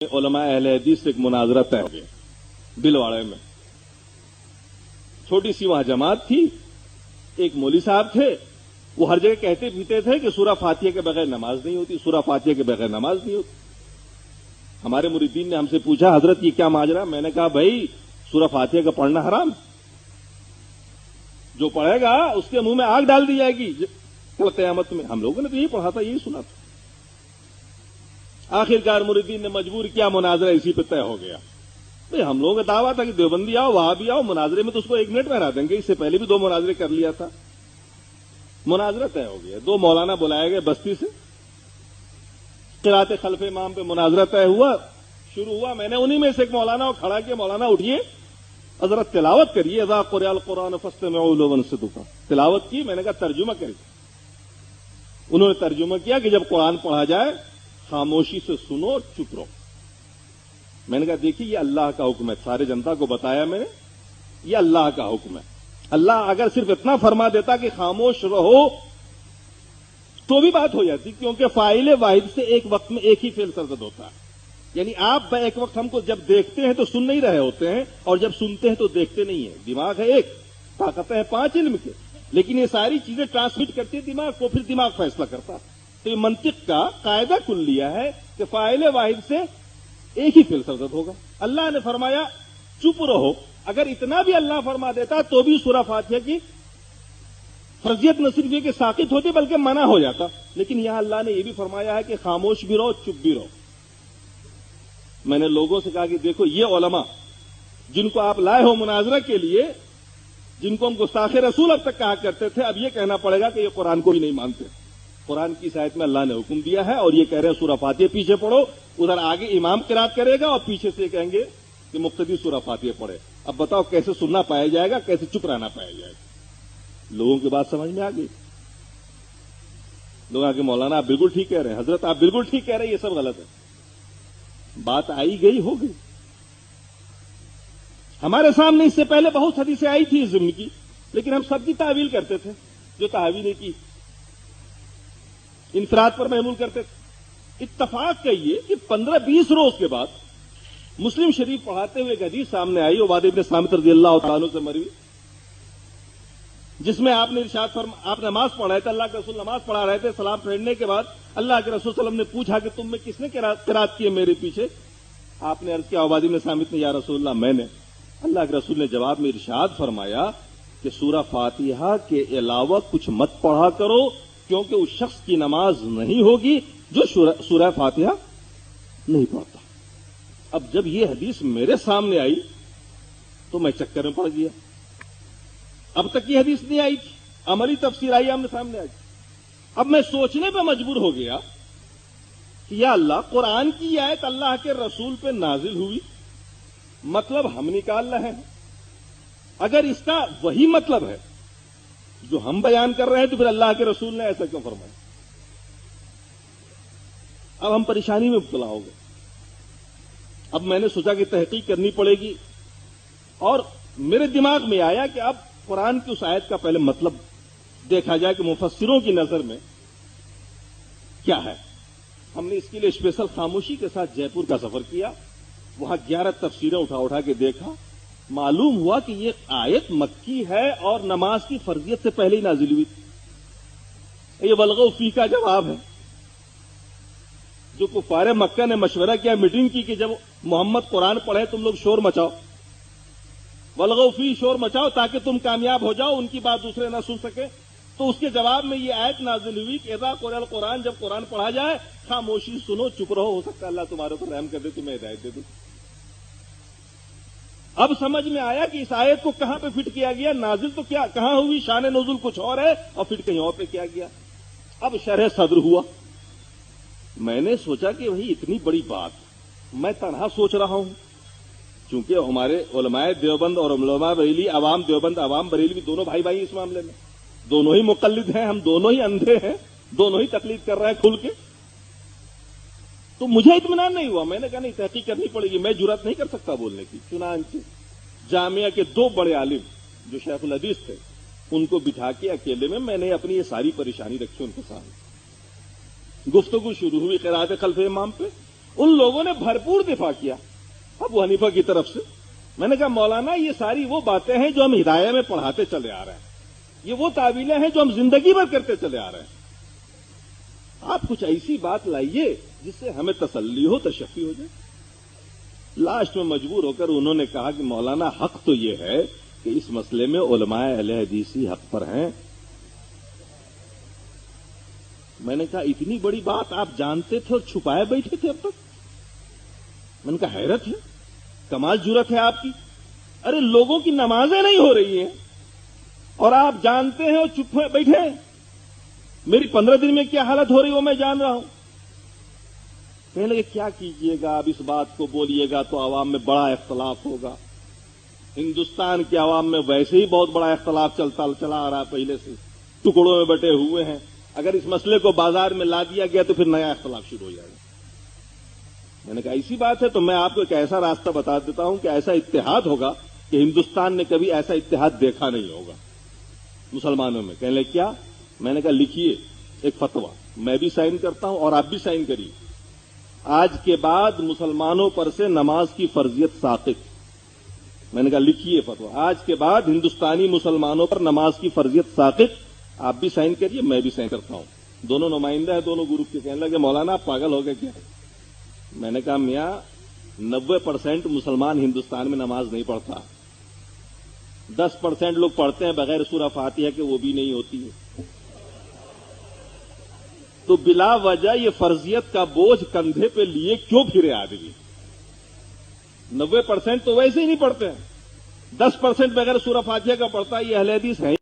علماء اہل حدیث سے ایک مناظرہ طے ہو گیا بلواڑے میں. چھوٹی سی وہاں جماعت تھی. ایک مولوی صاحب تھے، وہ ہر جگہ کہتے پیتے تھے کہ سورہ فاتحہ کے بغیر نماز نہیں ہوتی، سورہ فاتحہ کے بغیر نماز نہیں ہوتی. ہمارے مریدین نے ہم سے پوچھا، حضرت یہ کیا ماجرا؟ میں نے کہا بھائی سورہ فاتحہ کا پڑھنا حرام، جو پڑھے گا اس کے منہ میں آگ ڈال دی جائے گی کل قیامت میں. ہم لوگوں نے تو یہی پڑھا تھا، یہی سنا تھا. آخرکار مریدین نے مجبور کیا، مناظرہ اسی پہ طے ہو گیا. بھئی ہم لوگوں کا دعویٰ تھا کہ دیوبندی آؤ وہاں بھی آؤ، مناظرے میں تو اس کو 1 منٹ میں ہرا دیں گے. اس سے پہلے بھی 2 مناظرے کر لیا تھا. مناظرہ طے ہو گیا. 2 مولانا بلائے گئے بستی سے، قرات خلف امام پہ مناظرہ طے ہوا، شروع ہوا. میں نے انہی میں سے ایک مولانا کو کھڑا کیا، مولانا اٹھیے حضرت تلاوت کریے، اذا قرئ القرآن فاستمعوا له وانصتوا. تلاوت کی. میں نے کہا ترجمہ کریے. انہوں نے ترجمہ کیا کہ جب قرآن پڑھا جائے خاموشی سے سنو اور چپ رہو. میں نے کہا دیکھیے یہ اللہ کا حکم ہے، سارے جنتا کو بتایا میں نے، یہ اللہ کا حکم ہے. اللہ اگر صرف اتنا فرما دیتا کہ خاموش رہو تو بھی بات ہو جاتی، کیونکہ فاعل واحد سے ایک وقت میں ایک ہی فعل سرزد ہوتا ہے. یعنی آپ ایک وقت ہم کو جب دیکھتے ہیں تو سن نہیں رہے ہوتے ہیں، اور جب سنتے ہیں تو دیکھتے نہیں ہیں. دماغ ہے ایک، طاقتیں ہیں 5 علم کے، لیکن یہ ساری چیزیں ٹرانسمٹ کرتی ہے دماغ کو، پھر دماغ فیصلہ کرتا. تو یہ منطق کا قاعدہ کلیہ ہے کہ فاعل واحد سے ایک ہی فعل سرزد ہوگا. اللہ نے فرمایا چپ رہو. اگر اتنا بھی اللہ فرما دیتا تو بھی سورہ فاتحہ کی فرضیت نہ صرف یہ کہ ساقط ہوتی بلکہ منع ہو جاتا. لیکن یہاں اللہ نے یہ بھی فرمایا ہے کہ خاموش بھی رہو، چپ بھی رہو. میں نے لوگوں سے کہا کہ دیکھو یہ علماء جن کو آپ لائے ہو مناظرہ کے لیے، جن کو ہم گستاخ رسول اب تک کہا کرتے تھے، اب یہ کہنا پڑے گا کہ یہ قرآن کو بھی نہیں مانتے. قرآن کی آیت میں اللہ نے حکم دیا ہے اور یہ کہہ رہے ہیں سورہ فاتحہ پیچھے پڑھو. ادھر آگے امام قرات کرے گا اور پیچھے سے کہیں گے کہ مقتدی سورہ فاتحہ پڑھے. اب بتاؤ کیسے سننا پایا جائے گا، کیسے چپ رہنا پایا جائے گا؟ لوگوں کی بات سمجھ میں آ گئی. لوگ آگے مولانا آپ بالکل ٹھیک کہہ رہے ہیں، حضرت آپ بالکل ٹھیک کہہ رہے ہیں، یہ سب غلط ہے. بات آئی گئی ہو گئی. ہمارے سامنے اس سے پہلے بہت حدیثیں آئی تھی اس ضمن کی، لیکن ہم سب کی تعویل کرتے تھے. جو تعویل نے کی انفراد پر محمول کرتے تھے. اتفاق کہیے کہ 15-20 روز کے بعد مسلم شریف پڑھاتے ہوئے ایک حدیث سامنے آئی، عبادہ ابن صامت رضی اللہ تعالیٰ عنہ سے مروی، جس میں آپ نے ارشاد آپ نماز پڑھ رہے تھے، اللہ کے رسول نماز پڑھا رہے تھے. سلام پھیرنے کے بعد اللہ کے رسول صلی اللہ علیہ وسلم نے پوچھا کہ تم میں کس نے قرات کی ہے میرے پیچھے؟ آپ نے عرض کیا عبادہ ابن صامت نے، یا رسول اللہ میں نے. اللہ کے رسول نے جواب میں ارشاد فرمایا کہ سورہ فاتحہ کے علاوہ کچھ مت پڑھا کرو، کیونکہ اس شخص کی نماز نہیں ہوگی جو سورہ فاتحہ نہیں پڑھتا. اب جب یہ حدیث میرے سامنے آئی تو میں چکر میں پڑ گیا. اب تک یہ حدیث نہیں آئی تھی، عملی تفسیر آئی آمنے سامنے آئی. اب میں سوچنے پہ مجبور ہو گیا کہ یا اللہ، قرآن کی یہ آیت اللہ کے رسول پہ نازل ہوئی، مطلب ہم نکال رہے ہیں. اگر اس کا وہی مطلب ہے جو ہم بیان کر رہے ہیں تو پھر اللہ کے رسول نے ایسا کیوں فرمایا؟ اب ہم پریشانی میں مبتلا ہو گئے. اب میں نے سوچا کہ تحقیق کرنی پڑے گی، اور میرے دماغ میں آیا کہ اب قرآن کی اس آیت کا پہلے مطلب دیکھا جائے کہ مفسروں کی نظر میں کیا ہے. ہم نے اس کے لیے اسپیشل خاموشی کے ساتھ جے پور کا سفر کیا. وہاں 11 تفسیریں اٹھا کے دیکھا. معلوم ہوا کہ یہ آیت مکی ہے اور نماز کی فرضیت سے پہلے ہی نازل ہوئی تھی. یہ والغوا فیہ کا جواب ہے. جو کفار مکہ نے مشورہ کیا، میٹنگ کی کہ جب محمد قرآن پڑھے تم لوگ شور مچاؤ، والغوا فیہ، شور مچاؤ تاکہ تم کامیاب ہو جاؤ، ان کی بات دوسرے نہ سن سکے. تو اس کے جواب میں یہ آیت نازل ہوئی کہ اذا قرئ القرآن، جب قرآن پڑھا جائے خاموشی سنو، چپ رہو، ہو سکتا ہے اللہ تمہارے اوپر رحم کر دے، تمہیں ہدایت دے دے. اب سمجھ میں آیا کہ اس آیت کو کہاں پہ فٹ کیا گیا. نازل تو کیا کہاں ہوئی، شان نزول کچھ اور ہے اور فٹ کہیں اور پہ کیا گیا. اب شرح صدر ہوا. میں نے سوچا کہ وہی اتنی بڑی بات میں تنہا سوچ رہا ہوں، چونکہ ہمارے علماء دیوبند اور علماء بریلی، عوام دیوبند عوام بریلی بھی دونوں بھائی بھائی اس معاملے میں، دونوں ہی مقلد ہیں، ہم دونوں ہی اندھے ہیں، دونوں ہی تقلید کر رہے ہیں کھل کے. تو مجھے اطمینان نہیں ہوا. میں نے کہا نہیں، تحقیق کرنی پڑے گی، میں جرات نہیں کر سکتا بولنے کی. چنانچہ جامعہ کے 2 بڑے عالم جو شیخ الحدیث تھے، ان کو بٹھا کے اکیلے میں نے اپنی یہ ساری پریشانی رکھی ان کے سامنے. گفتگو شروع ہوئی قرات خلف امام پہ. ان لوگوں نے بھرپور دفاع کیا ابو حنیفہ کی طرف سے. میں نے کہا مولانا یہ ساری وہ باتیں ہیں جو ہم ہدایہ میں پڑھاتے چلے آ رہے ہیں, یہ وہ تعویلیں ہیں جو ہم زندگی بھر کرتے چلے آ رہے ہیں. آپ کچھ ایسی بات لائیے جس سے ہمیں تسلی ہو, تشفی ہو جائے. لاسٹ میں مجبور ہو کر انہوں نے کہا کہ مولانا حق تو یہ ہے کہ اس مسئلے میں علماء اہل حدیثی حق پر ہیں. میں نے کہا اتنی بڑی بات آپ جانتے تھے اور چھپائے بیٹھے تھے اب تک. میں نے کہا حیرت ہے, کمال جرت ہے آپ کی. ارے لوگوں کی نمازیں نہیں ہو رہی ہیں اور آپ جانتے ہیں اور چپ بیٹھے ہیں. میری 15 دن میں کیا حالت ہو رہی وہ میں جان رہا ہوں. کہنے لگے کیا کیجئے گا, اب اس بات کو بولیے گا تو عوام میں بڑا اختلاف ہوگا. ہندوستان کے عوام میں ویسے ہی بہت بڑا اختلاف چلا آ رہا ہے, پہلے سے ٹکڑوں میں بٹے ہوئے ہیں. اگر اس مسئلے کو بازار میں لا دیا گیا تو پھر نیا اختلاف شروع ہو جائے گا. میں نے کہا ایسی بات ہے تو میں آپ کو ایک ایسا راستہ بتا دیتا ہوں کہ ایسا اتحاد ہوگا کہ ہندوستان نے کبھی ایسا اتحاد دیکھا نہیں ہوگا مسلمانوں میں. کہنے لگے کیا؟ میں نے کہا لکھیے ایک فتویٰ, میں بھی سائن کرتا ہوں اور آپ بھی سائن کریے. آج کے بعد مسلمانوں پر سے نماز کی فرضیت ساقط. میں نے کہا لکھیے فتویٰ, آج کے بعد ہندوستانی مسلمانوں پر نماز کی فرضیت ساقط. آپ بھی سائن کریے, میں بھی سائن کرتا ہوں. دونوں نمائندہ ہیں دونوں گروپ کے. کہنے لگے مولانا آپ پاگل ہو گئے کیا؟ میں نے کہا میاں 90% مسلمان ہندوستان میں نماز نہیں پڑھتا, 10% لوگ پڑھتے ہیں بغیر سورہ فاتحہ کے, وہ بھی نہیں ہوتی ہے. تو بلا وجہ یہ فرضیت کا بوجھ کندھے پہ لیے کیوں پھرے آدمی؟ 90% تو ویسے ہی نہیں پڑھتے ہیں, 10% بغیر سورہ فاتحہ کا پڑھتا ہے, یہ اہل حدیث ہے.